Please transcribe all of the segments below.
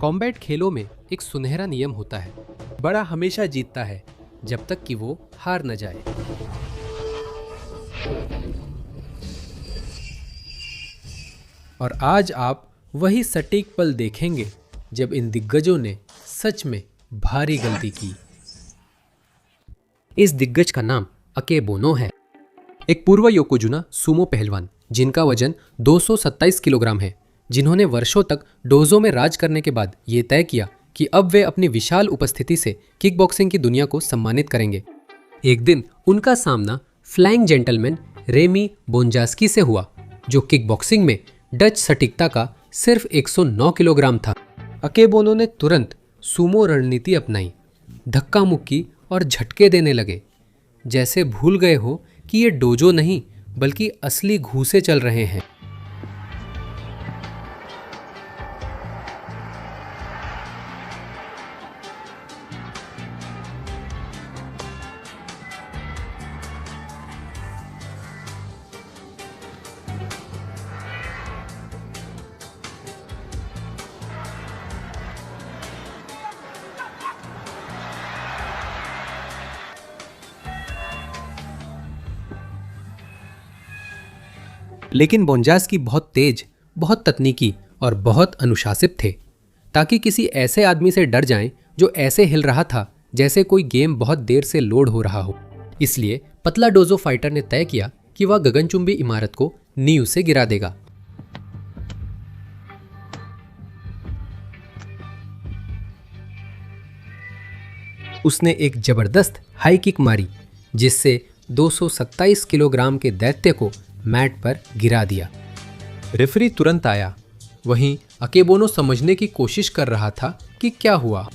Combat खेलों में एक सुनहरा नियम होता है, बड़ा हमेशा जीतता है जब तक कि वो हार न जाए। और आज आप वही सटीक पल देखेंगे जब इन दिग्गजों ने सच में भारी गलती की। इस दिग्गज का नाम अकेबोनो है, एक पूर्व योकोजुना सुमो पहलवान जिनका वजन 227 किलोग्राम है, जिन्होंने वर्षों तक डोजो में राज करने के बाद ये तय किया कि अब वे अपनी विशाल उपस्थिति से किकबॉक्सिंग की दुनिया को सम्मानित करेंगे। एक दिन उनका सामना फ्लाइंग जेंटलमैन रेमी बोंजास्की से हुआ, जो किकबॉक्सिंग में डच सटीकता का सिर्फ 109 किलोग्राम था। अकेबोनो ने तुरंत सुमो रणनीति अपनाई, धक्का मुक्की और झटके देने लगे, जैसे भूल गए हो कि ये डोजो नहीं बल्कि असली घूंसे चल रहे हैं। लेकिन बोंजास्की बहुत तेज, बहुत तकनीकी और बहुत अनुशासित थे, ताकि किसी ऐसे आदमी से डर जाएं जो ऐसे हिल रहा था जैसे कोई गेम बहुत देर से लोड हो रहा हो। इसलिए पतला डोजो फाइटर ने तय किया कि वह गगनचुंबी इमारत को नींव से गिरा देगा। उसने एक जबरदस्त हाई किक मारी, जिससे 227 किलोग्राम के दैत्य को मैट पर गिरा दिया। रेफरी तुरंत आया। वहीं अकेबोनो समझने की कोशिश कर रहा था कि क्या हुआ।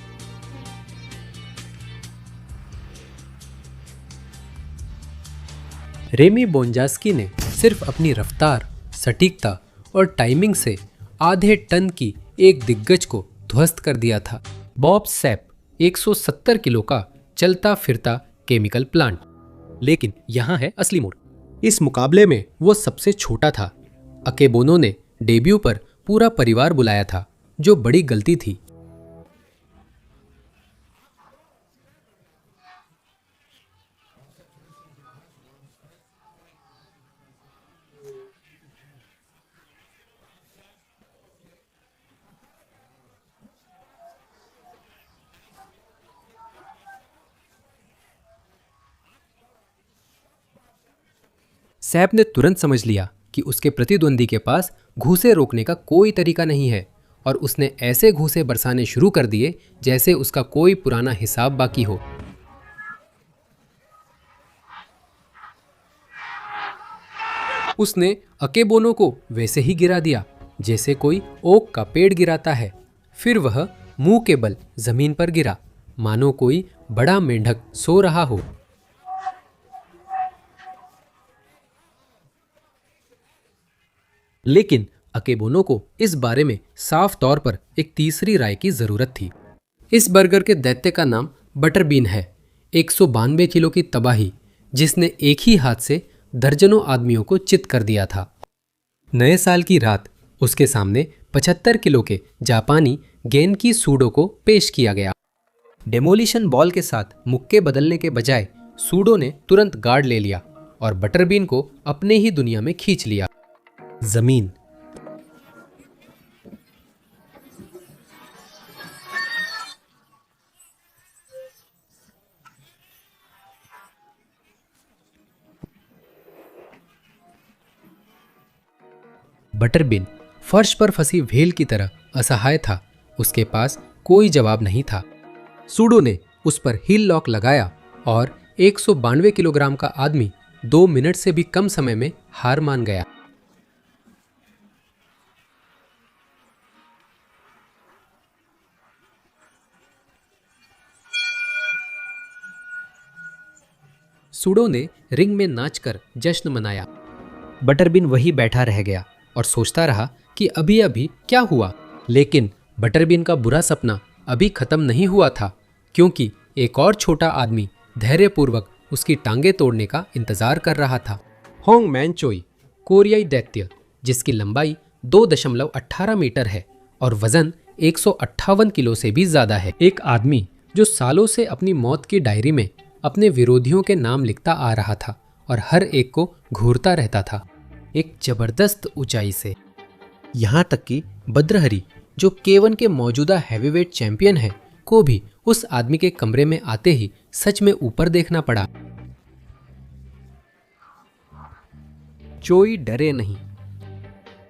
रेमी बोंजास्की ने सिर्फ अपनी रफ्तार, सटीकता और टाइमिंग से आधे टन की एक दिग्गज को ध्वस्त कर दिया था। बॉब सैप 170 किलो का चलता फिरता केमिकल प्लांट। लेकिन यहाँ है असली मोड़। इस मुकाबले में वो सबसे छोटा था। अकेबोनो ने डेब्यू पर पूरा परिवार बुलाया था, जो बड़ी गलती थी। सैप ने तुरंत समझ लिया कि उसके प्रतिद्वंदी के पास घूंसे रोकने का कोई तरीका नहीं है, और उसने ऐसे घूंसे बरसाने शुरू कर दिए जैसे उसका कोई पुराना हिसाब बाकी हो। उसने अकेबोनो को वैसे ही गिरा दिया जैसे कोई ओक का पेड़ गिराता है। फिर वह मुंह के बल जमीन पर गिरा, मानो कोई बड़ा मेंढक सो रहा हो। लेकिन अकेबोनो को इस बारे में साफ तौर पर एक तीसरी राय की जरूरत थी। इस बर्गर के दैत्य का नाम बटरबीन है, 192 किलो की तबाही, जिसने एक ही हाथ से दर्जनों आदमियों को चित कर दिया था। नए साल की रात उसके सामने 75 किलो के जापानी गेनकी सूडो को पेश किया गया। डेमोलिशन बॉल के साथ मुक्के बदलने के बजाय सूडो ने तुरंत गार्ड ले लिया और बटरबीन को अपने ही दुनिया में खींच लिया। जमीन। बटरबिन फर्श पर फंसी व्हेल की तरह असहाय था। उसके पास कोई जवाब नहीं था। सूडो ने उस पर हील लॉक लगाया और 192 किलोग्राम का आदमी 2 मिनट से भी कम समय में हार मान गया। सूडो ने रिंग में नाचकर जश्न मनाया। बटरबिन वही बैठा रह गया और सोचता रहा कि अभी अभी क्या हुआ। लेकिन बटरबिन का बुरा सपना अभी खत्म नहीं हुआ था, क्योंकि एक और छोटा आदमी धैर्यपूर्वक उसकी टांगे तोड़ने का इंतजार कर रहा था। होंग मैन चोई, कोरियाई दैत्य, जिसकी लंबाई 2.18 मीटर है और वजन 158 किलो से भी ज्यादा है। एक आदमी जो सालों से अपनी मौत की डायरी में अपने विरोधियों के नाम लिखता आ रहा था और हर एक को घूरता रहता था, एक जबरदस्त ऊंचाई से। यहाँ तक कि भद्रहरि, जो K1 के मौजूदा हैवीवेट चैंपियन है, को भी उस आदमी के कमरे में आते ही सच में ऊपर देखना पड़ा। चोई डरे नहीं।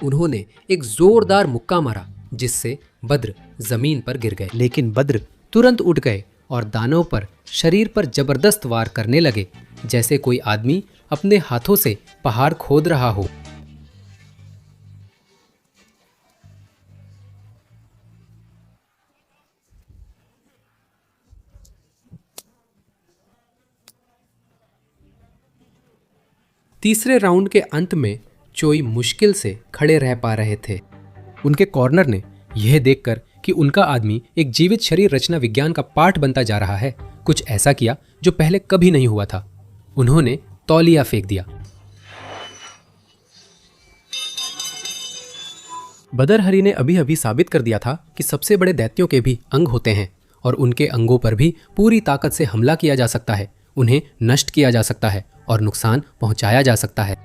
उन्होंने एक जोरदार मुक्का मारा जिससे बद्र जमीन पर गिर गए, लेकिन बद्र तुरंत उठ गए और दानव पर शरीर पर जबरदस्त वार करने लगे, जैसे कोई आदमी अपने हाथों से पहाड़ खोद रहा हो। तीसरे राउंड के अंत में चोई मुश्किल से खड़े रह पा रहे थे। उनके कॉर्नर ने यह देखकर कि उनका आदमी एक जीवित शरीर रचना विज्ञान का पाठ बनता जा रहा है, कुछ ऐसा किया जो पहले कभी नहीं हुआ था। उन्होंने तौलिया फेंक दिया। भद्रहरि ने अभी अभी साबित कर दिया था कि सबसे बड़े दैत्यों के भी अंग होते हैं और उनके अंगों पर भी पूरी ताकत से हमला किया जा सकता है, उन्हें नष्ट किया जा सकता है और नुकसान पहुंचाया जा सकता है।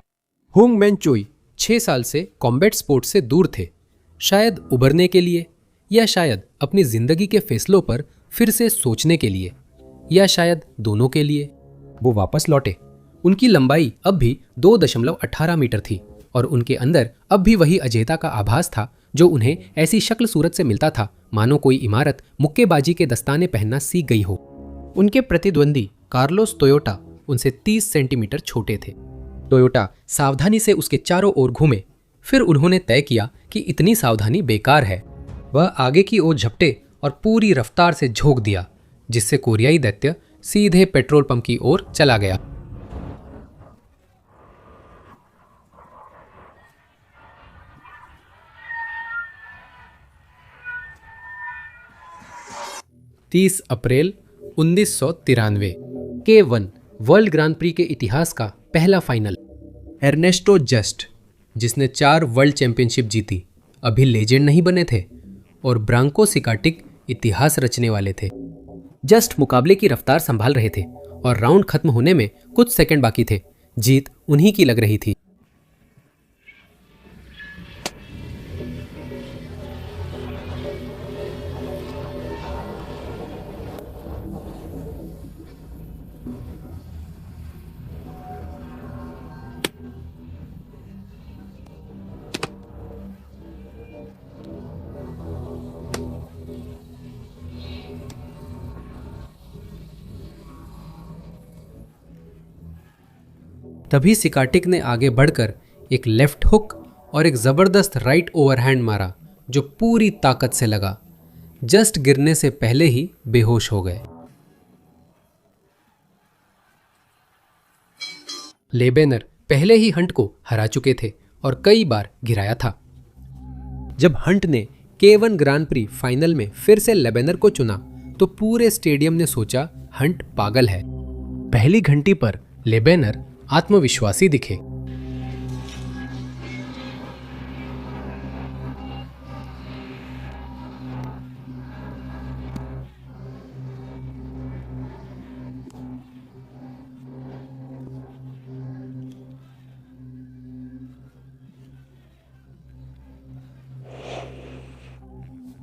होंग मैन चोई 6 साल से कॉम्बैट स्पोर्ट्स से दूर थे, शायद उबरने के लिए, या शायद अपनी जिंदगी के फैसलों पर फिर से सोचने के लिए, या शायद दोनों के लिए। वो वापस लौटे। उनकी लंबाई अब भी 2.18 मीटर थी और उनके अंदर अब भी वही अजेयता का आभास था जो उन्हें ऐसी शक्ल सूरत से मिलता था मानो कोई इमारत मुक्केबाजी के दस्ताने पहनना सीख गई हो। उनके प्रतिद्वंदी कार्लोस टोयोटा उनसे 30 सेंटीमीटर छोटे थे। टोयोटा सावधानी से उसके चारों ओर घूमे, फिर उन्होंने तय किया कि इतनी सावधानी बेकार है। वह आगे की ओर झपटे और पूरी रफ्तार से झोंक दिया, जिससे कोरियाई दैत्य सीधे पेट्रोल पंप की ओर चला गया। तीस अप्रैल 1993 K1 वर्ल्ड ग्रांड प्री के इतिहास का पहला फाइनल। एर्नेस्टो जस्ट, जिसने 4 वर्ल्ड चैंपियनशिप जीती, अभी लेजेंड नहीं बने थे और ब्रांको सिकाटिक इतिहास रचने वाले थे। जस्ट मुकाबले की रफ्तार संभाल रहे थे और राउंड खत्म होने में कुछ सेकंड बाकी थे। जीत उन्हीं की लग रही थी। तभी सिकाटिक ने आगे बढ़कर एक लेफ्ट हुक और एक जबरदस्त राइट ओवरहैंड मारा जो पूरी ताकत से लगा। जस्ट गिरने से पहले ही बेहोश हो गए। लेबेनर पहले ही हंट को हरा चुके थे और कई बार गिराया था। जब हंट ने K1 ग्रांड प्री फाइनल में फिर से लेबेनर को चुना तो पूरे स्टेडियम ने सोचा हंट पागल है। पहली घंटी पर लेबेनर आत्मविश्वासी दिखे।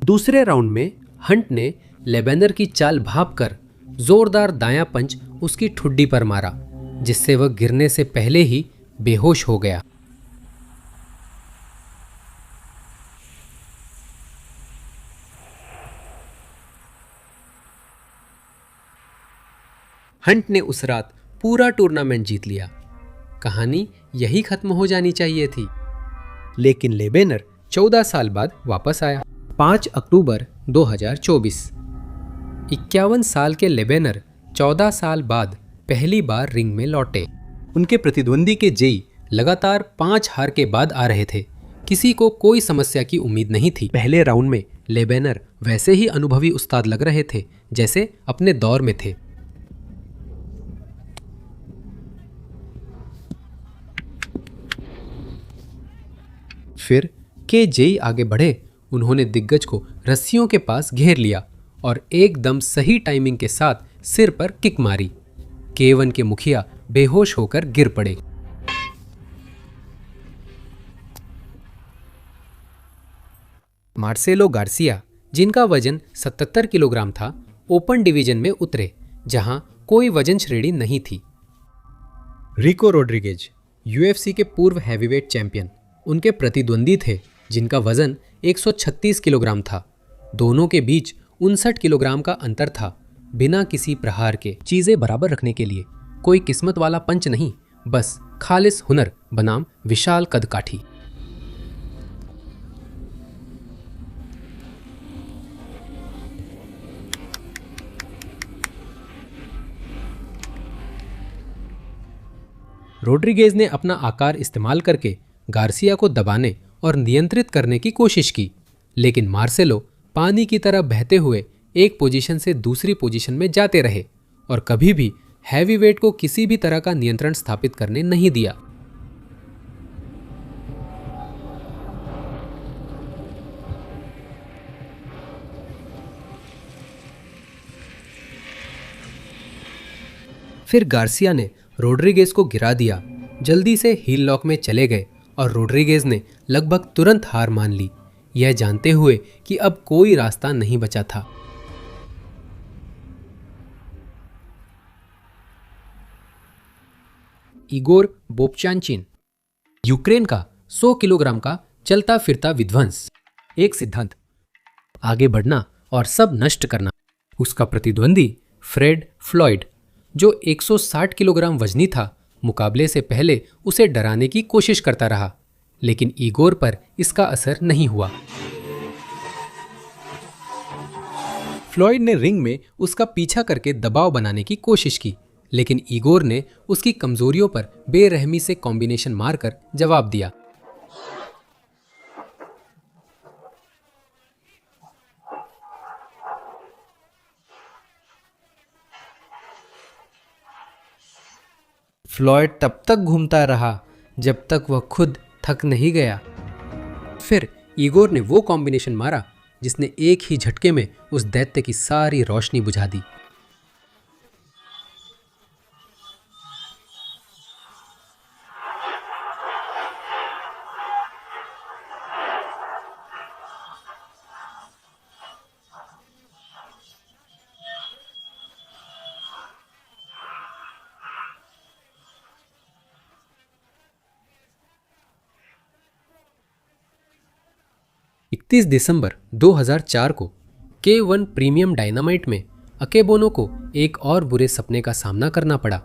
दूसरे राउंड में हंट ने लेबेनर की चाल भांपकर जोरदार दायां पंच उसकी ठुड्डी पर मारा, जिससे वह गिरने से पहले ही बेहोश हो गया। हंट ने उस रात पूरा टूर्नामेंट जीत लिया। कहानी यही खत्म हो जानी चाहिए थी, लेकिन लेबेनर 14 साल बाद वापस आया। 5 अक्टूबर 2024। 51 साल के लेबेनर 14 साल बाद पहली बार रिंग में लौटे। उनके प्रतिद्वंदी के जेई लगातार 5 हार के बाद आ रहे थे। किसी को कोई समस्या की उम्मीद नहीं थी। पहले राउंड में लेबेनर वैसे ही अनुभवी उस्ताद लग रहे थे जैसे अपने दौर में थे। फिर के जेई आगे बढ़े उन्होंने दिग्गज को रस्सियों के पास घेर लिया और एकदम सही टाइमिंग के साथ सिर पर किक मारी। K1 के मुखिया बेहोश होकर गिर पड़े। मार्सेलो गार्सिया, जिनका वजन 77 किलोग्राम था, ओपन डिवीजन में उतरे जहां कोई वजन श्रेणी नहीं थी। रिको रोड्रिगेज, UFC के पूर्व हैवीवेट चैंपियन, उनके प्रतिद्वंदी थे जिनका वजन 136 किलोग्राम था। दोनों के बीच 59 किलोग्राम का अंतर था। बिना किसी प्रहार के चीजें बराबर रखने के लिए कोई किस्मत वाला पंच नहीं, बस खालिस हुनर बनाम विशाल कदकाठी। रोड्रिगेज ने अपना आकार इस्तेमाल करके गार्सिया को दबाने और नियंत्रित करने की कोशिश की, लेकिन मार्सेलो पानी की तरह बहते हुए एक पोजीशन से दूसरी पोजीशन में जाते रहे और कभी भी हैवीवेट को किसी भी तरह का नियंत्रण स्थापित करने नहीं दिया। फिर गार्सिया ने रोड्रिगेज को गिरा दिया, जल्दी से हील लॉक में चले गए और रोड्रिगेज ने लगभग तुरंत हार मान ली, यह जानते हुए कि अब कोई रास्ता नहीं बचा था। इगोर बोबचानचिन, यूक्रेन का 100 किलोग्राम का चलता फिरता विध्वंस। एक सिद्धांत, आगे बढ़ना और सब नष्ट करना। उसका प्रतिद्वंदी फ्रेड फ्लॉयड, जो 160 किलोग्राम वजनी था, मुकाबले से पहले उसे डराने की कोशिश करता रहा, लेकिन इगोर पर इसका असर नहीं हुआ। फ्लॉयड ने रिंग में उसका पीछा करके दबाव बनाने की कोशिश की, लेकिन इगोर ने उसकी कमजोरियों पर बेरहमी से कॉम्बिनेशन मारकर जवाब दिया। फ्लॉयड तब तक घूमता रहा जब तक वह खुद थक नहीं गया। फिर इगोर ने वो कॉम्बिनेशन मारा जिसने एक ही झटके में उस दैत्य की सारी रोशनी बुझा दी। दिसंबर 2004 को K1 प्रीमियम डायनामाइट में अकेबोनो को एक और बुरे सपने का सामना करना पड़ा।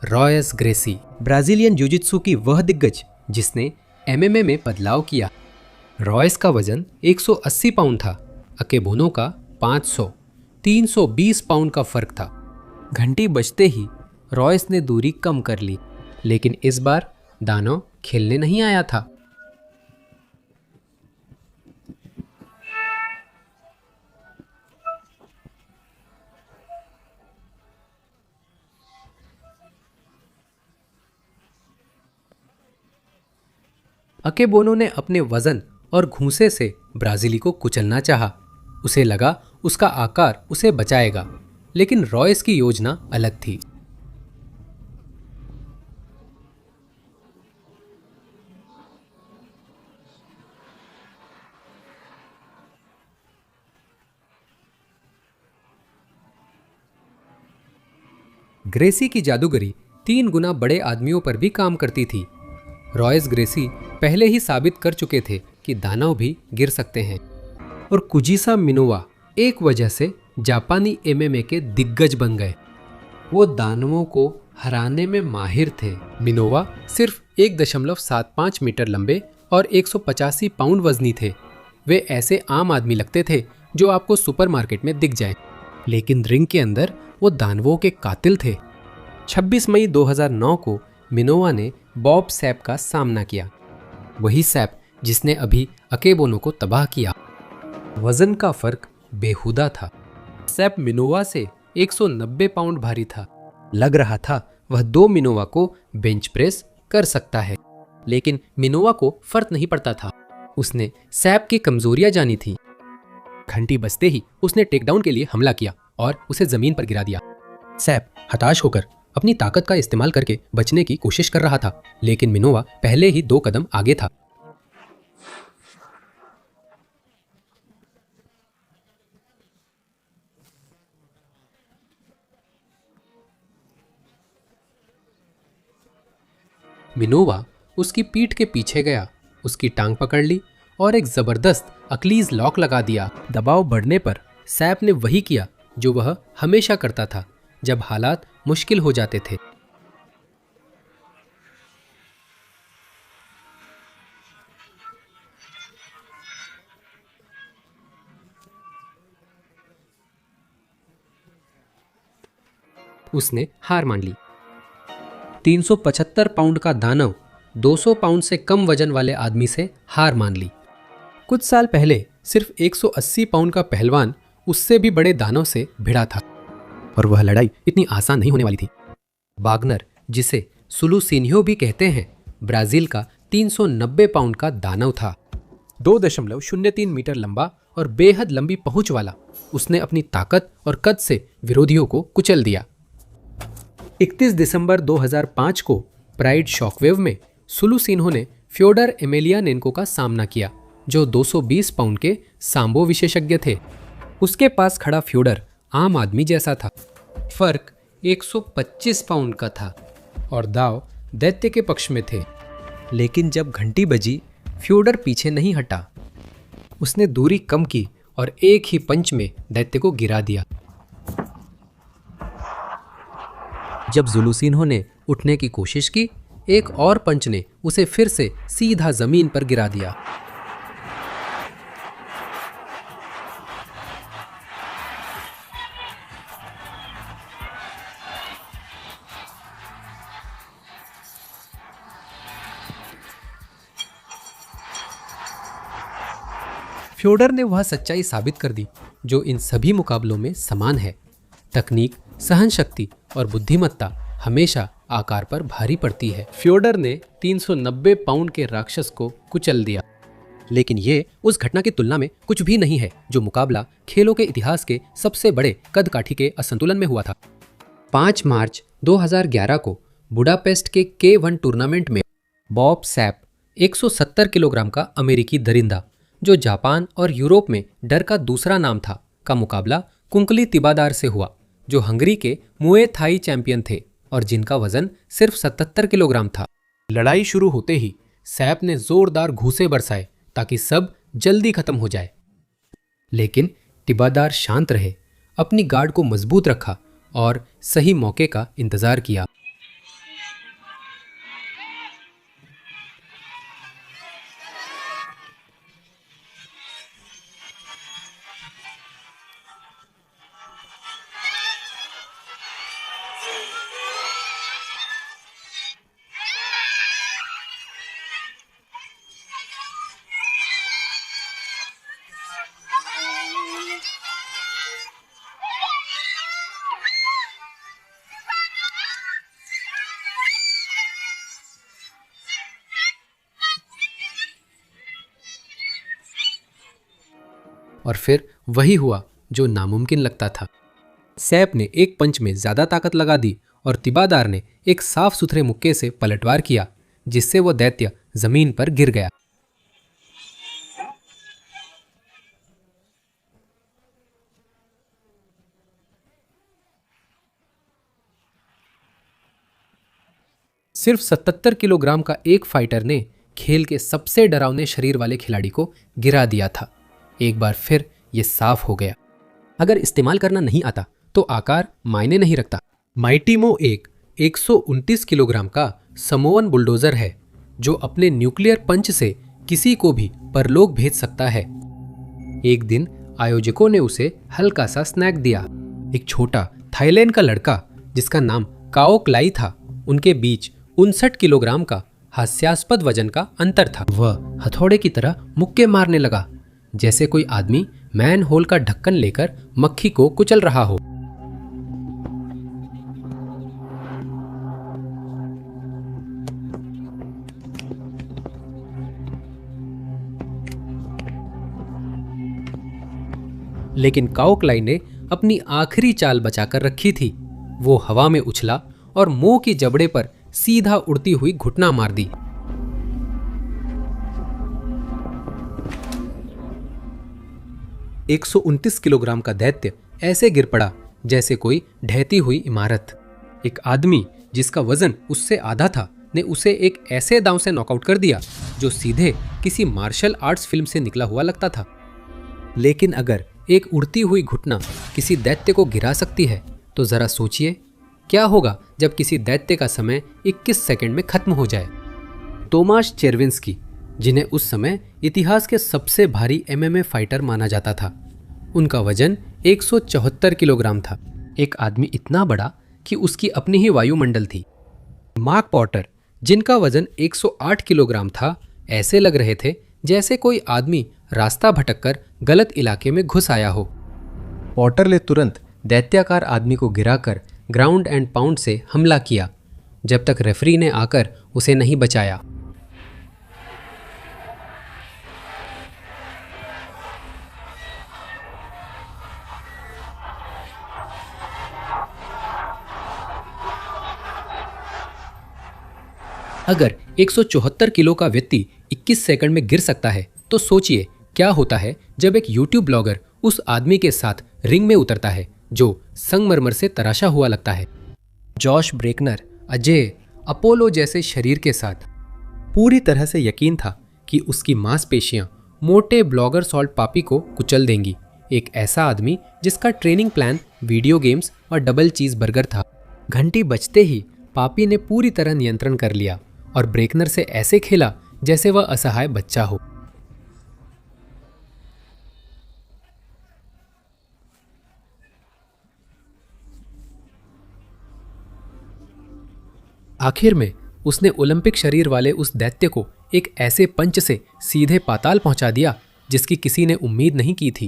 रॉयस ग्रेसी, ब्राजीलियन जुजित्सु की वह दिग्गज जिसने MMA में बदलाव किया। रॉयस का वजन 180 पाउंड था, अकेबोनो का 500, 320 पाउंड का फर्क था। घंटी बजते ही रॉयस ने दूरी कम कर ली, लेकिन इस बार दानव खेलने नहीं आया था। अकेबोनो ने अपने वजन और घूंसे से ब्राजीली को कुचलना चाहा। उसे लगा उसका आकार उसे बचाएगा, लेकिन रॉयस की योजना अलग थी। ग्रेसी की जादूगरी 3 गुना बड़े आदमियों पर भी काम करती थी। रॉयस ग्रेसी पहले ही साबित कर चुके थे कि दानव भी गिर सकते हैं, और कुजिसा मिनोवा एक वजह से जापानी MMA के दिग्गज बन गए। वो दानवों को हराने में माहिर थे। मिनोवा सिर्फ 1.75 मीटर लंबे और 185 पाउंड वजनी थे। वे ऐसे आम आदमी लगते थे जो आपको सुपरमार्केट में दिख जाए, लेकिन रिंग के अंदर वो दानवों के कातिल थे। 26 मई 2009 को मिनोवा ने बॉब सैप का सामना किया, वही सैप जिसने अभी अकेबोनो को तबाह किया। वजन का फर्क बेहुदा था। सैप मिनोवा से 190 पाउंड भारी था। लग रहा था वह 2 मिनोवा को बेंच प्रेस कर सकता है, लेकिन मिनोवा को फर्क नहीं पड़ता था। उसने सैप की कमजोरियां जानी थी। घंटी बजते ही उसने टेकडाउन के लिए हमला किया और उसे जमीन पर गिरा दिया। सैप हताश होकर अपनी ताकत का इस्तेमाल करके बचने की कोशिश कर रहा था, लेकिन मिनोवा पहले ही 2 कदम आगे था। मिनोवा उसकी पीठ के पीछे गया, उसकी टांग पकड़ ली और एक जबरदस्त अक्लीज लॉक लगा दिया। दबाव बढ़ने पर सैप ने वही किया जो वह हमेशा करता था जब हालात मुश्किल हो जाते थे। उसने हार मान ली। 375 पाउंड का दानव 200 पाउंड से कम वजन वाले आदमी से हार मान ली। कुछ साल पहले सिर्फ 180 पाउंड का पहलवान उससे भी बड़े दानव से भिड़ा था और वह लड़ाई इतनी आसान नहीं होने वाली थी। वागनर, जिसे सुलूसिन्हो भी कहते हैं, ब्राजील का 390 पाउंड का दानव था। 2.03 मीटर लंबा और बेहद लंबी पहुंच वाला, उसने अपनी ताकत और कद से विरोधियों को कुचल दिया। 31 दिसंबर 2005 को प्राइड शॉकवेव में सुलूसिन्हो ने फ्योडर एमेलियानेंको का सामना किया, जो 220 पाउंड के सांबो विशेषज्ञ थे। उसके पास खड़ा फ्योडर आम आदमी जैसा था। फर्क 125 पाउंड का था और दाव दैत्य के पक्ष में थे। लेकिन जब घंटी बजी, फ्योडर पीछे नहीं हटा। उसने दूरी कम की और एक ही पंच में दैत्य को गिरा दिया। जब जुलूसिन्हो ने उठने की कोशिश की, एक और पंच ने उसे फिर से सीधा जमीन पर गिरा दिया। फ्योडर ने वह सच्चाई साबित कर दी जो इन सभी मुकाबलों में समान है। तकनीक, सहन शक्ति और बुद्धिमत्ता हमेशा आकार पर भारी पड़ती है। फ्योडर ने 390 पाउंड के राक्षस को कुचल दिया। लेकिन ये उस घटना की तुलना में कुछ भी नहीं है जो मुकाबला खेलों के इतिहास के सबसे बड़े कद काठी के असंतुलन में हुआ था। 5 मार्च 2011 को बुडापेस्ट के K1 टूर्नामेंट में बॉब सैप, 170 किलोग्राम का अमेरिकी दरिंदा, जो जापान और यूरोप में डर का दूसरा नाम था, का मुकाबला कुंकली तिबादार से हुआ, जो हंगरी के मुए थाई चैंपियन थे और जिनका वजन सिर्फ 77 किलोग्राम था। लड़ाई शुरू होते ही सैप ने जोरदार घूंसे बरसाए ताकि सब जल्दी खत्म हो जाए। लेकिन तिबादार शांत रहे, अपनी गार्ड को मजबूत रखा और सही मौके का इंतजार किया। और फिर वही हुआ जो नामुमकिन लगता था। सैप ने एक पंच में ज्यादा ताकत लगा दी और तिबादार ने एक साफ सुथरे मुक्के से पलटवार किया, जिससे वह दैत्य जमीन पर गिर गया। सिर्फ 77 किलोग्राम का एक फाइटर ने खेल के सबसे डरावने शरीर वाले खिलाड़ी को गिरा दिया था। एक बार फिर यह साफ हो गया, अगर इस्तेमाल करना नहीं आता तो आकार मायने नहीं रखता। माइटी मो एक 129 किलोग्राम का समोअन बुलडोजर है जो अपने न्यूक्लियर पंच से किसी को भी परलोक भेज सकता है। एक दिन आयोजकों ने उसे हल्का सा स्नैक दिया। एक छोटा थाईलैंड का लड़का जिसका नाम काओ क्लाई था, उनके बीच 59 किलोग्राम का हास्यास्पद वजन का अंतर था। वह हथौड़े की तरह मुक्के मारने लगा, जैसे कोई आदमी मैन होल का ढक्कन लेकर मक्खी को कुचल रहा हो। लेकिन काओक्लाई ने अपनी आखिरी चाल बचाकर रखी थी। वो हवा में उछला और मुंह की जबड़े पर सीधा उड़ती हुई घुटना मार दी। एक 129 किलोग्राम का दैत्य ऐसे गिर पड़ा जैसे कोई ढहती हुई इमारत। एक आदमी जिसका वजन उससे आधा था ने उसे एक ऐसे दांव से नॉकआउट कर दिया जो सीधे किसी मार्शल आर्ट्स फिल्म से निकला हुआ लगता था। लेकिन अगर एक उड़ती हुई घुटना किसी दैत्य को गिरा सकती है तो जरा सोचिए क्या होगा जब किसी दैत्य का समय 21 सेकंड में खत्म हो जाए। तोमास चेरविंस्की, जिन्हें उस समय इतिहास के सबसे भारी एमएमए फाइटर माना जाता था, उनका वजन 174 किलोग्राम था। एक आदमी इतना बड़ा कि उसकी अपनी ही वायुमंडल थी। मार्क पॉटर, जिनका वजन 108 किलोग्राम था, ऐसे लग रहे थे जैसे कोई आदमी रास्ता भटककर गलत इलाके में घुस आया हो। पॉटर ने तुरंत दैत्याकार आदमी को गिराकर ग्राउंड एंड पाउंड से हमला किया जब तक रेफरी ने आकर उसे नहीं बचाया। अगर 174 किलो का व्यक्ति 21 सेकंड में गिर सकता है तो सोचिए क्या होता है जब एक यूट्यूब ब्लॉगर उस आदमी के साथ रिंग में उतरता है जो संगमरमर से तराशा हुआ लगता है। जॉश ब्रेकनर, अजय, अपोलो जैसे शरीर के साथ पूरी तरह से यकीन था कि उसकी मांसपेशियां मोटे ब्लॉगर सॉल्ट पापी को कुचल देंगी। एक ऐसा आदमी जिसका ट्रेनिंग प्लान वीडियो गेम्स और डबल चीज बर्गर था। घंटी बजते ही पापी ने पूरी तरह नियंत्रण कर लिया और ब्रेकनर से ऐसे खेला जैसे वह असहाय बच्चा हो। आखिर में उसने ओलंपिक शरीर वाले उस दैत्य को एक ऐसे पंच से सीधे पाताल पहुंचा दिया जिसकी किसी ने उम्मीद नहीं की थी।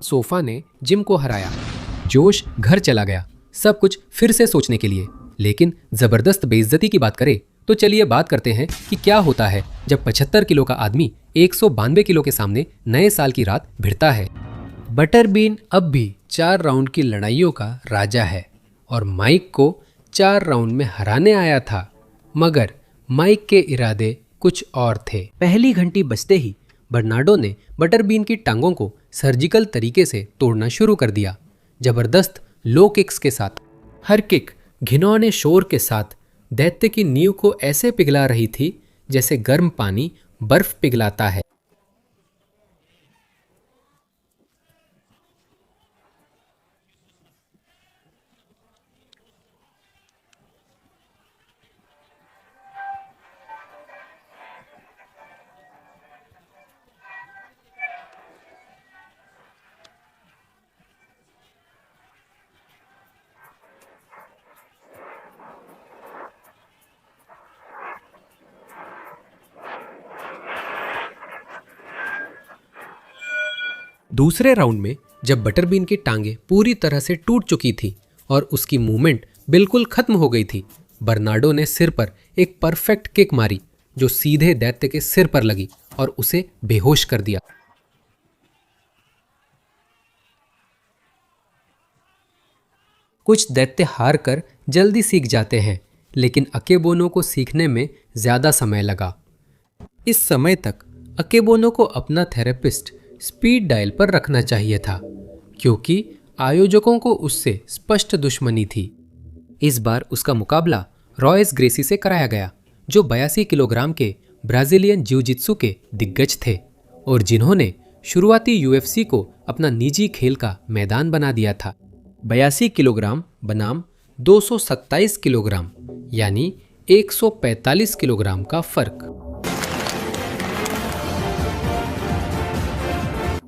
सोफा ने जिम को हराया। जोश घर चला गया, सब कुछ फिर से सोचने के लिए। लेकिन जबरदस्त बेइज्जती की बात करें तो चलिए बात करते हैं कि क्या होता है जब 75 किलो का आदमी 192 किलो के सामने नए साल की रात भिड़ता है। बटरबीन अब भी 4 राउंड की लड़ाइयों का राजा है और माइक को 4 राउंड में हराने आया था, मगर माइक के इरादे कुछ और थे। पहली घंटी बजते ही बर्नार्डो ने बटरबीन की टांगों को सर्जिकल तरीके से तोड़ना शुरू कर दिया, जबरदस्त लो किक्स के साथ। हर किक घिनौने शोर के साथ दैत्य की नींव को ऐसे पिघला रही थी जैसे गर्म पानी बर्फ पिघलाता है। दूसरे राउंड में जब बटरबीन की टांगें पूरी तरह से टूट चुकी थी और उसकी मूवमेंट बिल्कुल खत्म हो गई थी, बर्नार्डो ने सिर पर एक परफेक्ट किक मारी जो सीधे दैत्य के सिर पर लगी और उसे बेहोश कर दिया। कुछ दैत्य हार कर जल्दी सीख जाते हैं, लेकिन अकेबोनो को सीखने में ज्यादा समय लगा। इस समय तक अकेबोनो को अपना थेरेपिस्ट स्पीड डायल पर रखना चाहिए था, क्योंकि आयोजकों को उससे स्पष्ट दुश्मनी थी। इस बार उसका मुकाबला रॉयस ग्रेसी से कराया गया, जो 82 किलोग्राम के ब्राजीलियन जिu-जित्सु के दिग्गज थे और जिन्होंने शुरुआती यूएफसी को अपना निजी खेल का मैदान बना दिया था। 82 किलोग्राम बनाम 227 किलोग्राम, यानी 145 किलोग्राम का फर्क।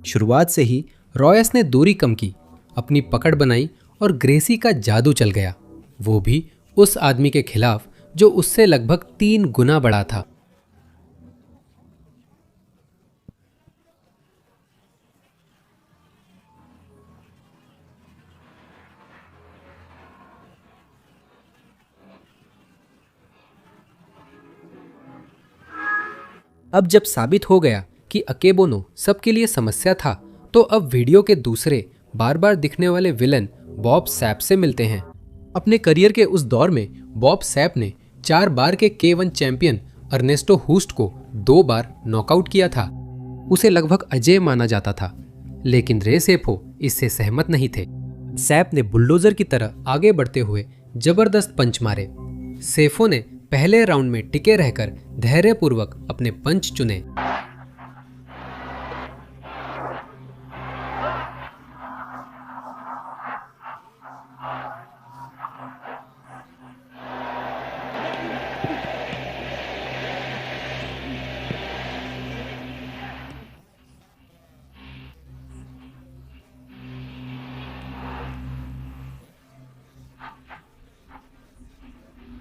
शुरुआत से ही रॉयस ने दूरी कम की, अपनी पकड़ बनाई और ग्रेसी का जादू चल गया, वो भी उस आदमी के खिलाफ जो उससे लगभग 3 गुना बड़ा था। अब जब साबित हो गया कि अकेबोनो सबके लिए समस्या था, तो अब वीडियो के दूसरे बार बार दिखने वाले विलन बॉब सैप से मिलते हैं। अपने करियर के उस दौर में बॉब सैप ने 4 बार के K1 चैंपियन अर्नेस्टो हूस्ट को 2 बार नॉकआउट किया था। उसे लगभग अजेय माना जाता था, लेकिन रे सेफो इससे सहमत नहीं थे। सैप ने बुलडोजर की तरह आगे बढ़ते हुए जबरदस्त पंच मारे। सेफो ने पहले राउंड में टिके रहकर धैर्यपूर्वक अपने पंच चुने।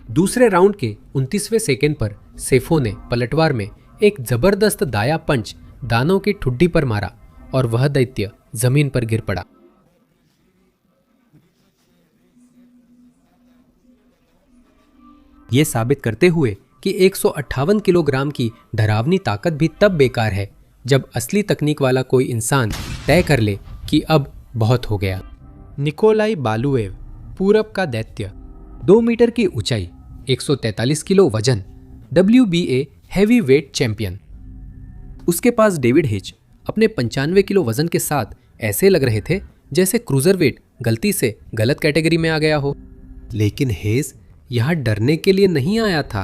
दूसरे राउंड के 29वें सेकंड पर सेफो ने पलटवार में एक जबरदस्त दाया पंच दानव की ठुड्डी पर मारा और वह दैत्य जमीन पर गिर पड़ा। यह साबित करते हुए कि 158 किलोग्राम की डरावनी ताकत भी तब बेकार है जब असली तकनीक वाला कोई इंसान तय कर ले कि अब बहुत हो गया। निकोलाई बालुएव, पूरब का दैत्य, 2 मीटर की ऊंचाई, 143 किलो वजन, WBA हैवी वेट चैंपियन। उसके पास डेविड हेज अपने 95 किलो वजन के साथ ऐसे लग रहे थे जैसे क्रूजर वेट गलती से गलत कैटेगरी में आ गया हो। लेकिन हेज यहां डरने के लिए नहीं आया था।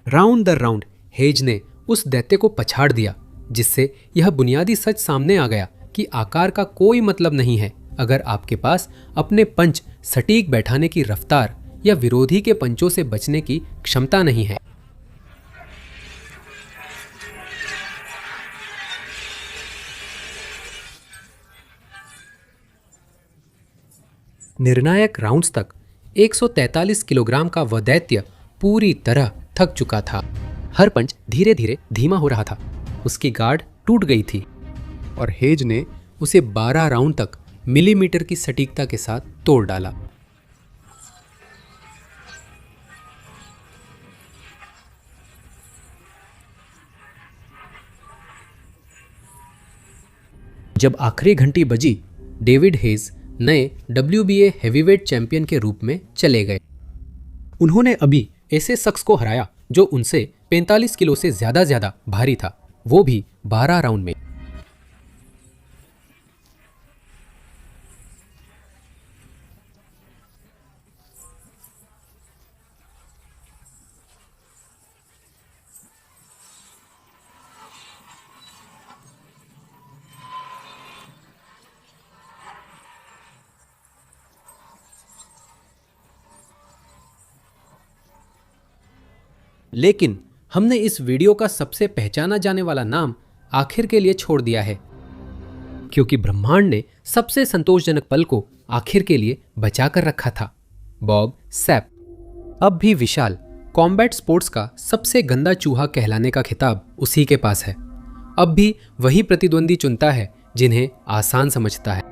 राउंड दर राउंड हेज ने उस दैत्य को पछाड़ दिया, जिससे यह बुनियादी सच सामने आ गया कि आकार का कोई मतलब नहीं है अगर आपके पास अपने पंच सटीक बैठाने की रफ्तार या विरोधी के पंचों से बचने की क्षमता नहीं है। निर्णायक राउंड्स तक 143 किलोग्राम का वह दैत्य पूरी तरह थक चुका था। हर पंच धीरे धीरे धीमा हो रहा था। उसकी गार्ड टूट गई थी और हेज ने उसे 12 राउंड तक मिलीमीटर की सटीकता के साथ तोड़ डाला। जब आखिरी घंटी बजी, डेविड हेज नए WBA हैवीवेट चैंपियन के रूप में चले गए। उन्होंने अभी ऐसे शख्स को हराया जो उनसे 45 किलो से ज्यादा भारी था, वो भी 12 राउंड में। लेकिन हमने इस वीडियो का सबसे पहचाना जाने वाला नाम आखिर के लिए छोड़ दिया है, क्योंकि ब्रह्मांड ने सबसे संतोषजनक पल को आखिर के लिए बचा कर रखा था। बॉब सैप अब भी विशाल कॉम्बैट स्पोर्ट्स का सबसे गंदा चूहा कहलाने का खिताब उसी के पास है। अब भी वही प्रतिद्वंदी चुनता है जिन्हें आसान समझता है।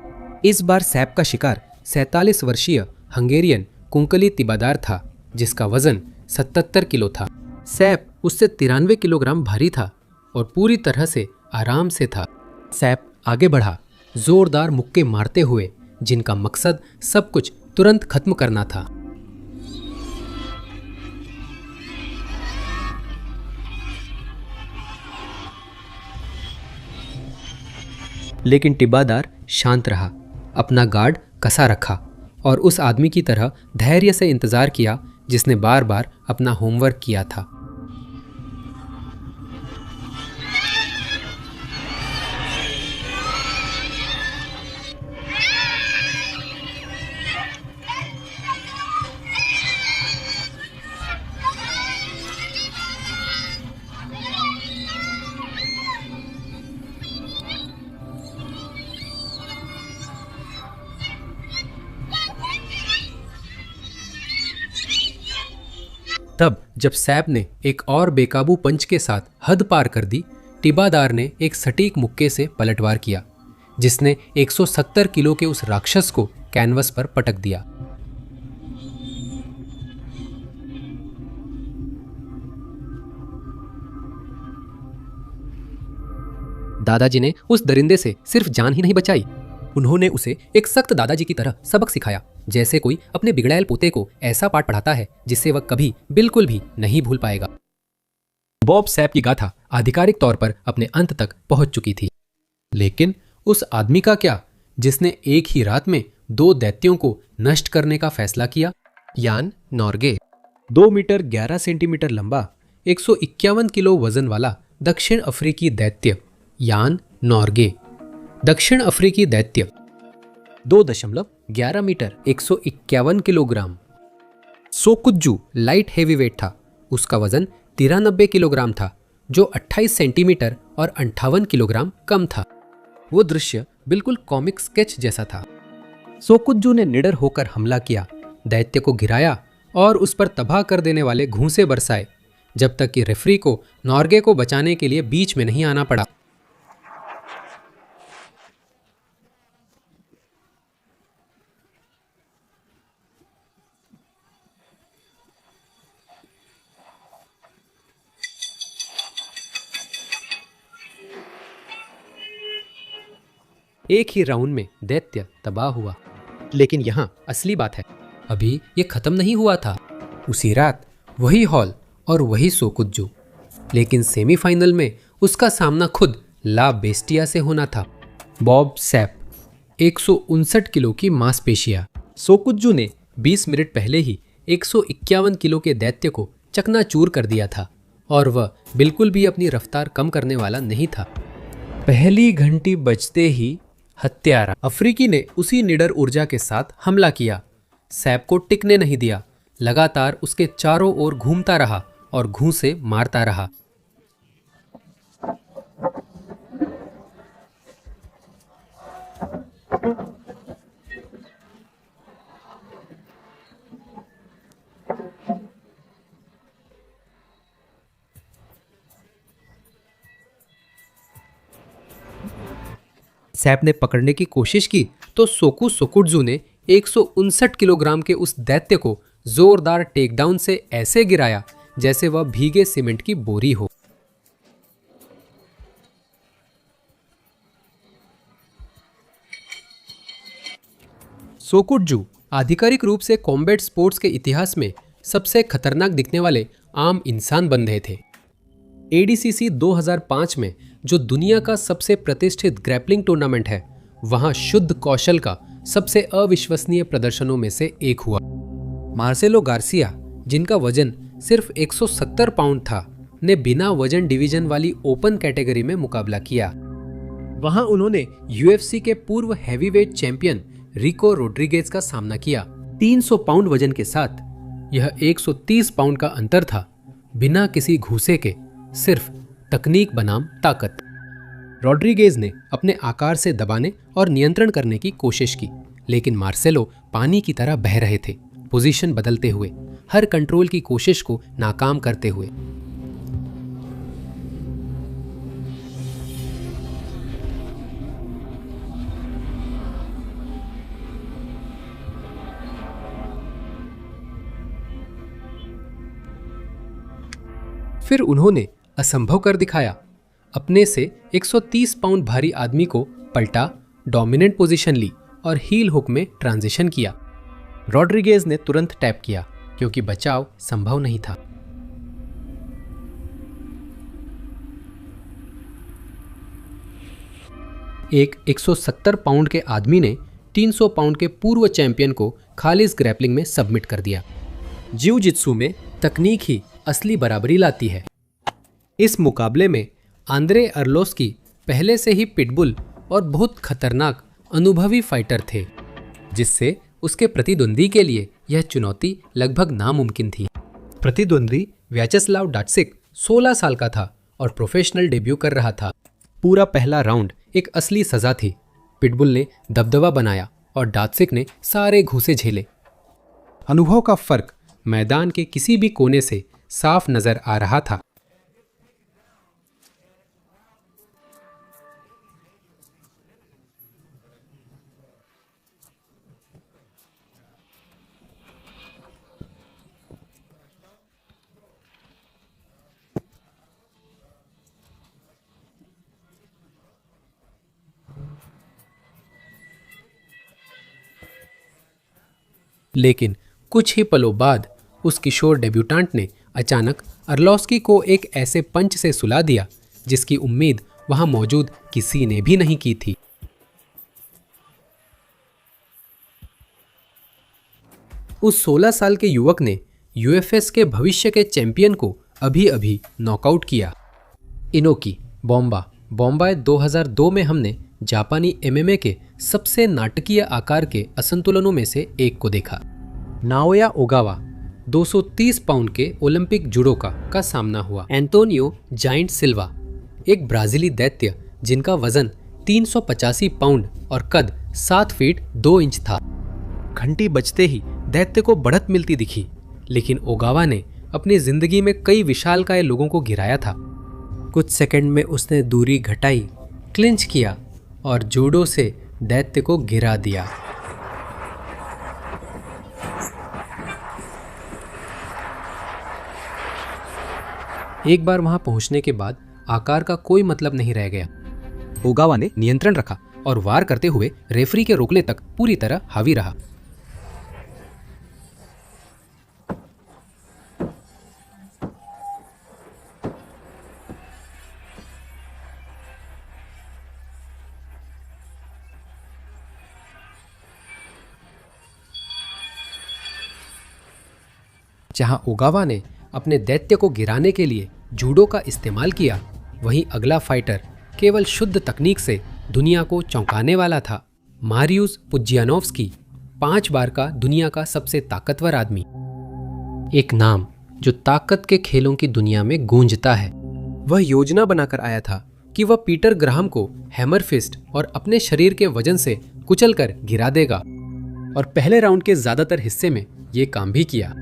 इस बार सैप का शिकार 47 वर्षीय हंगेरियन कुंकली तिबादार था, जिसका वजन 77 किलो था। सैप उससे 93 किलोग्राम भारी था और पूरी तरह से आराम से था। सैप आगे बढ़ा, जोरदार मुक्के मारते हुए, जिनका मकसद सब कुछ तुरंत खत्म करना था। लेकिन टिबादार शांत रहा, अपना गार्ड कसा रखा और उस आदमी की तरह धैर्य से इंतजार किया जिसने बार बार अपना होमवर्क किया था। तब जब सैप ने एक और बेकाबू पंच के साथ हद पार कर दी, टिबादार ने एक सटीक मुक्के से पलटवार किया, जिसने 170 किलो के उस राक्षस को कैनवस पर पटक दिया। दादाजी ने उस दरिंदे से सिर्फ जान ही नहीं बचाई, उन्होंने उसे एक सख्त दादाजी की तरह सबक सिखाया, जैसे कोई अपने बिगड़ैल पोते को ऐसा पाठ पढ़ाता है जिससे वह कभी बिल्कुल भी नहीं भूल पाएगा। बॉब सैप की गाथा आधिकारिक तौर पर अपने अंत तक पहुंच चुकी थी, लेकिन उस आदमी का क्या जिसने एक ही रात में 2 दैत्यों को नष्ट करने का फैसला किया। यान नॉर्गे 2 मीटर 11 सेंटीमीटर लंबा, 151 किलो वजन वाला दक्षिण अफ्रीकी दैत्य यान नॉर्गे। दक्षिण अफ्रीकी दैत्य 2.11 मीटर 151 किलोग्राम। सोकुज्जू लाइट हेवीवेट था, उसका वजन 93 किलोग्राम था, जो 28 सेंटीमीटर और 58 किलोग्राम कम था। वो दृश्य बिल्कुल कॉमिक स्केच जैसा था। सोकुज्जू ने निडर होकर हमला किया, दैत्य को गिराया और उस पर तबाह कर देने वाले घूंसे बरसाए, जब तक कि रेफरी को नॉर्गे को बचाने के लिए बीच में नहीं आना पड़ा। एक ही राउंड में दैत्य तबाह हुआ। लेकिन यहाँ असली बात है, अभी ये खत्म नहीं हुआ था। उसी रात वही हॉल और वही सोकुज्जू, लेकिन सेमीफाइनल में उसका सामना खुद ला बेस्टिया से होना था। बॉब सैप 159 किलो की मांसपेशियां। सोकुज्जू ने 20 मिनट पहले ही 151 किलो के दैत्य को चकनाचूर कर दिया था और वह बिल्कुल भी अपनी रफ्तार कम करने वाला नहीं था। पहली घंटी बजते ही हत्यारा अफ्रीकी ने उसी निडर ऊर्जा के साथ हमला किया। सैप को टिकने नहीं दिया, लगातार उसके चारों ओर घूमता रहा और घूंसे मारता रहा। सैप ने पकड़ने की कोशिश की तो सोकुज्जू ने 159 किलोग्राम के उस दैत्य को जोरदार टेकडाउन से ऐसे गिराया जैसे वह भीगे सीमेंट की बोरी हो। सोकुज्जू आधिकारिक रूप से कॉम्बैट स्पोर्ट्स के इतिहास में सबसे खतरनाक दिखने वाले आम इंसान बन गए थे। एडीसीसी 2005 में, जो दुनिया का सबसे प्रतिष्ठित ग्रैपलिंग टूर्नामेंट है, वहां शुद्ध कौशल का सबसे अविश्वसनीय प्रदर्शनों में से एक हुआ। मार्सेलो गार्सिया, जिनका वजन सिर्फ 170 पाउंड था, ने बिना वजन डिवीजन वाली ओपन कैटेगरी में मुकाबला किया। वहां उन्होंने यूएफसी के पूर्व हैवीवेट चैंपियन रिको रोड्रिगेज का सामना किया। 300 पाउंड वजन के साथ यह 130 पाउंड का अंतर था, बिना किसी घूसे के, सिर्फ तकनीक बनाम ताकत। रोड्रिगेज ने अपने आकार से दबाने और नियंत्रण करने की कोशिश की, लेकिन मार्सेलो पानी की तरह बह रहे थे, पोजीशन बदलते हुए, हर कंट्रोल की कोशिश को नाकाम करते हुए। फिर उन्होंने असंभव कर दिखाया। अपने से 130 पाउंड भारी आदमी को पलटा, डोमिनेंट पोजीशन ली और हील हुक में ट्रांजिशन किया। रोड्रिगेज ने तुरंत टैप किया क्योंकि बचाव संभव नहीं था। एक 170 पाउंड के आदमी ने 300 पाउंड के पूर्व चैंपियन को खालिज ग्रैपलिंग में सबमिट कर दिया। जिउ जित्सु में तकनीक ही असली बराबरी लाती है। इस मुकाबले में आंद्रे अरलोस्की पहले से ही पिटबुल और बहुत खतरनाक अनुभवी फाइटर थे, जिससे उसके प्रतिद्वंदी के लिए यह चुनौती लगभग नामुमकिन थी। प्रतिद्वंदी व्याचेस्लाव डाट्सिक 16 साल का था और प्रोफेशनल डेब्यू कर रहा था। पूरा पहला राउंड एक असली सजा थी। पिटबुल ने दबदबा बनाया और डाट्सिक ने सारे घूंसे झेले। अनुभव का फर्क मैदान के किसी भी कोने से साफ नजर आ रहा था। लेकिन कुछ ही पलों बाद उस किशोर डेब्यूटांट ने अचानक अर्लोस्की को एक ऐसे पंच से सुला दिया जिसकी उम्मीद वहां मौजूद किसी ने भी नहीं की थी। उस 16 साल के युवक ने यूएफएस के भविष्य के चैंपियन को अभी अभी नॉकआउट किया। इनोकी बॉम्बाई 2002 में हमने जापानी एमएमए के सबसे नाटकीय आकार के असंतुलनों में से एक को देखा। नाओया ओगावा 230 पाउंड के ओलंपिक जुडोका का सामना हुआ एंटोनियो जाइंट सिल्वा, एक ब्राजीली दैत्य जिनका वजन 385 पाउंड और कद 7 फीट 2 इंच था। घंटी बजते ही दैत्य को बढ़त मिलती दिखी, लेकिन ओगावा ने अपनी जिंदगी में कई विशालकाय लोगों को गिराया था। कुछ सेकंड में उसने दूरी घटाई, क्लिंच किया और जूडो से दैत्य को गिरा दिया। एक बार वहां पहुंचने के बाद आकार का कोई मतलब नहीं रह गया। ओगावा ने नियंत्रण रखा और वार करते हुए रेफरी के रोकने तक पूरी तरह हावी रहा। जहां ओगावा ने अपने दैत्य को गिराने के लिए जूडो का इस्तेमाल किया, वहीं अगला फाइटर केवल शुद्ध तकनीक से दुनिया को चौंकाने वाला था। मारियुस पुज्जियानोव्स्की, 5 बार का दुनिया का सबसे ताकतवर आदमी। एक नाम जो ताकत के खेलों की दुनिया में गूंजता है। वह योजना बनाकर आया था कि वह पीटर ग्राहम को हैमर फिस्ट और अपने शरीर के वजन से कुचलकर गिरा देगा, और पहले राउंड के ज्यादातर हिस्से में ये काम भी किया।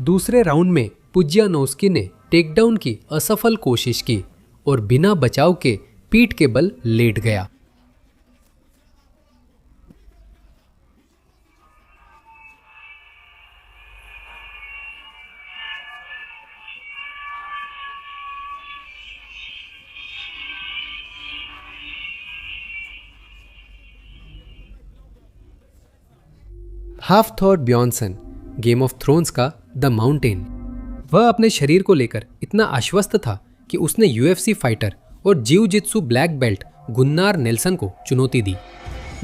दूसरे राउंड में पुज्जियानोव्स्की ने टेकडाउन की असफल कोशिश की और बिना बचाव के पीठ के बल लेट गया। हाफथोर ब्योर्नसन, गेम ऑफ थ्रोन्स का द माउंटेन। वह अपने शरीर को लेकर इतना आश्वस्त था कि उसने यूएफसी फाइटर और जिउ जित्सु ब्लैक बेल्ट गुन्नार नेल्सन को चुनौती दी।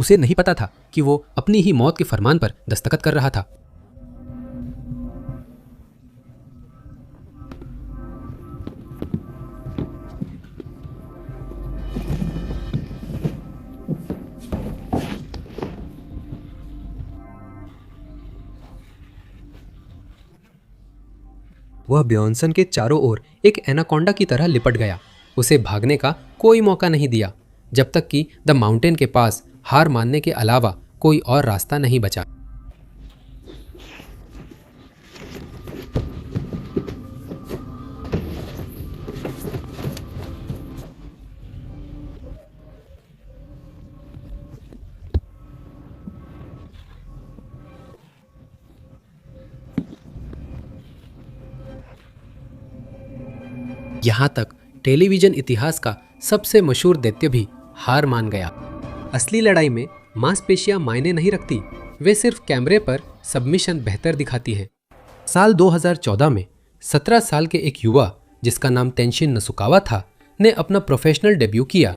उसे नहीं पता था कि वो अपनी ही मौत के फरमान पर दस्तखत कर रहा था। वह ब्योर्नसन के चारों ओर एक एनाकोंडा की तरह लिपट गया। उसे भागने का कोई मौका नहीं दिया जब तक कि द माउंटेन के पास हार मानने के अलावा कोई और रास्ता नहीं बचा। यहां तक टेलीविजन इतिहास का सबसे मशहूर दैत्य भी हार मान गया। असली लड़ाई में मांसपेशियां मायने नहीं रखती, वे सिर्फ कैमरे पर सबमिशन बेहतर दिखाती हैं। साल 2014 में 17 साल के एक युवा जिसका नाम तेंशिन नसुकावा था ने अपना प्रोफेशनल डेब्यू किया।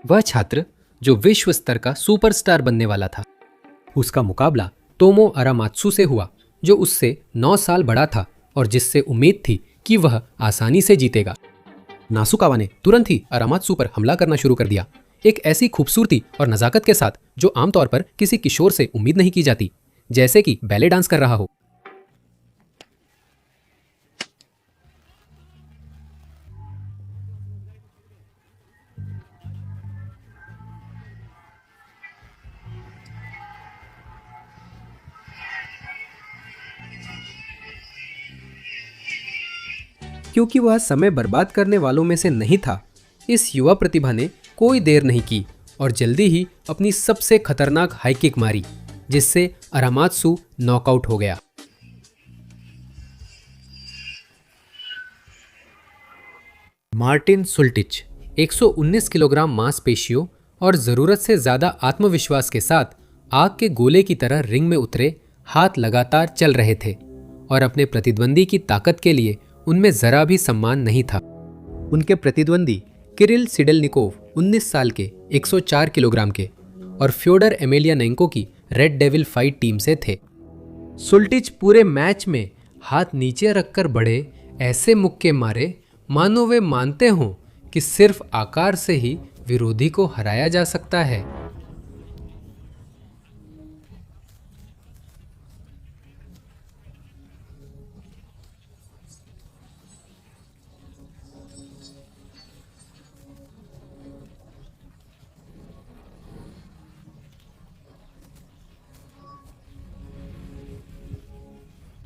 वह छात्र जो विश्व स्तर का सुपरस्टार बनने वाला था। उसका मुकाबला तोमो अरामात्सु से हुआ, जो उससे 9 साल बड़ा था और जिससे उम्मीद थी कि वह आसानी से जीतेगा। नासुकावा ने तुरंत ही अरामात्सु पर हमला करना शुरू कर दिया, एक ऐसी खूबसूरती और नजाकत के साथ जो आमतौर पर किसी किशोर से उम्मीद नहीं की जाती, जैसे कि बैले डांस कर रहा हो। क्योंकि वह समय बर्बाद करने वालों में से नहीं था, इस युवा प्रतिभा ने कोई देर नहीं की और जल्दी ही अपनी सबसे खतरनाक हाई किक मारी, जिससे अरामात्सु नॉकआउट हो गया। मार्टिन सुल्टिच 119 किलोग्राम मांसपेशियों और जरूरत से ज्यादा आत्मविश्वास के साथ आग के गोले की तरह रिंग में उतरे, हाथ लगातार चल रहे थे और अपने प्रतिद्वंदी की ताकत के लिए उनमें जरा भी सम्मान नहीं था। उनके प्रतिद्वंदी किरिल सिडेलनिकोव 19 साल के 104 किलोग्राम के और फ्योडर एमेलियानेंको की रेड डेविल फाइट टीम से थे। सुल्टिच पूरे मैच में हाथ नीचे रखकर बढ़े ऐसे मुक्के मारे मानो वे मानते हों कि सिर्फ आकार से ही विरोधी को हराया जा सकता है।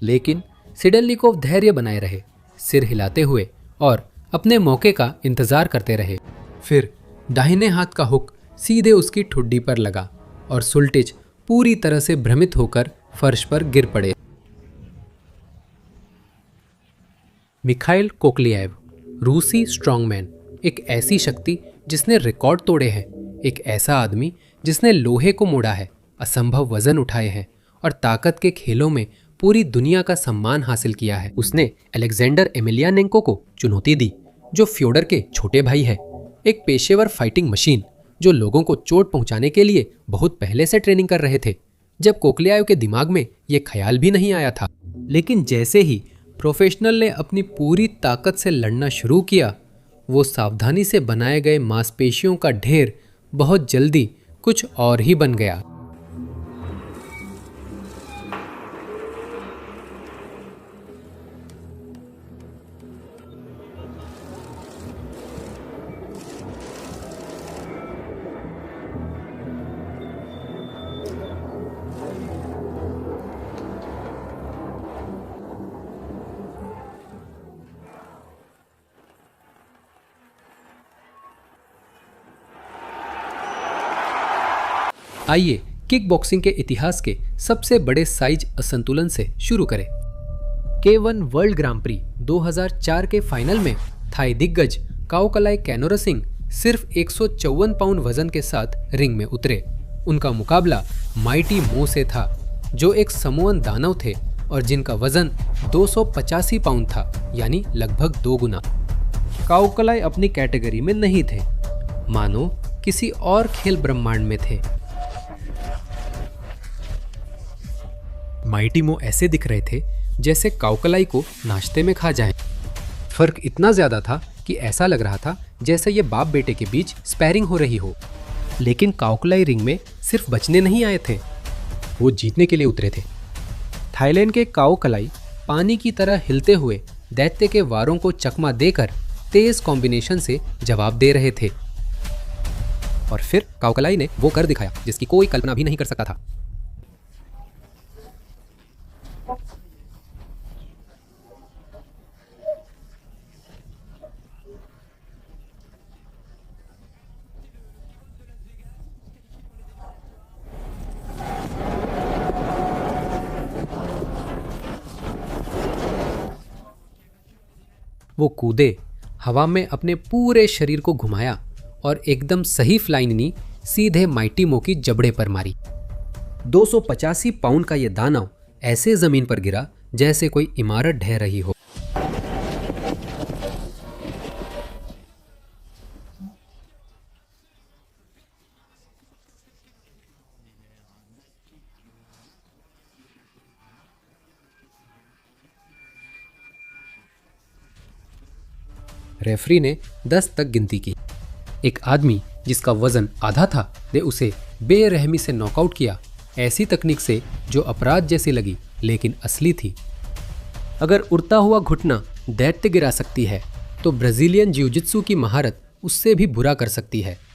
लेकिन सिडेलनिकोव धैर्य बनाए रहे, सिर हिलाते हुए और अपने मौके का इंतजार करते रहे। फिर दाहिने हाथ का हुक सीधे उसकी ठुड्डी पर लगा और सुल्टिच पूरी तरह से भ्रमित होकर फर्श पर गिर पड़े। मिखाइल कोक्लिएव, रूसी स्ट्रॉन्गमैन, एक ऐसी शक्ति जिसने रिकॉर्ड तोड़े हैं, एक ऐसा आदमी जिसने लोहे को मोड़ा है, असंभव वजन उठाए हैं और ताकत के खेलों में पूरी दुनिया का सम्मान हासिल किया है। उसने अलेक्जेंडर एमेलियानेंको को चुनौती दी, जो फ्योडर के छोटे भाई है, एक पेशेवर फाइटिंग मशीन जो लोगों को चोट पहुंचाने के लिए बहुत पहले से ट्रेनिंग कर रहे थे, जब कोक्लियाव के दिमाग में यह ख्याल भी नहीं आया था। लेकिन जैसे ही प्रोफेशनल ने अपनी पूरी ताकत से लड़ना शुरू किया, वो सावधानी से बनाए गए मांसपेशियों का ढेर बहुत जल्दी कुछ और ही बन गया। आइए किक बॉक्सिंग के इतिहास के सबसे बड़े साइज असंतुलन से शुरू करें। K1 वर्ल्ड ग्रां प्री 2004 के फाइनल में थाई दिग्गज काओकलाई कैनोरसिंग सिर्फ 154 पाउंड वजन के साथ रिंग में उतरे। उनका मुकाबला माइटी मो से था, जो एक समोअन दानव थे और जिनका वजन 285 पाउंड था, यानी लगभग 2 गुना। काओकलाई अपनी कैटेगरी में नहीं थे, मानो किसी और खेल ब्रह्मांड में थे। माइटी मो ऐसे दिख रहे थे जैसे काओकलाई को नाश्ते में खा जाएं। फर्क इतना ज्यादा था कि ऐसा लग रहा था जैसे ये बाप बेटे के बीच स्पैरिंग हो रही हो। लेकिन काओकलाई रिंग में सिर्फ बचने नहीं आए थे, वो जीतने के लिए उतरे थे। थाईलैंड के काओकलाई पानी की तरह हिलते हुए दैत्य के वारों को चकमा देकर तेज कॉम्बिनेशन से जवाब दे रहे थे। और फिर काओकलाई ने वो कर दिखाया जिसकी कोई कल्पना भी नहीं कर सकता था। वो कूदे, हवा में अपने पूरे शरीर को घुमाया और एकदम सही फ्लाइंग सीधे माइटी मो की जबड़े पर मारी। 285 पाउंड का यह दानव ऐसे जमीन पर गिरा जैसे कोई इमारत ढह रही हो। रेफरी ने 10 तक गिनती की। एक आदमी जिसका वजन आधा था ने उसे बेरहमी से नॉकआउट किया, ऐसी तकनीक से जो अपराध जैसी लगी लेकिन असली थी। अगर उड़ता हुआ घुटना दैत्य गिरा सकती है, तो ब्राजीलियन जिउ-जित्सु की महारत उससे भी बुरा कर सकती है।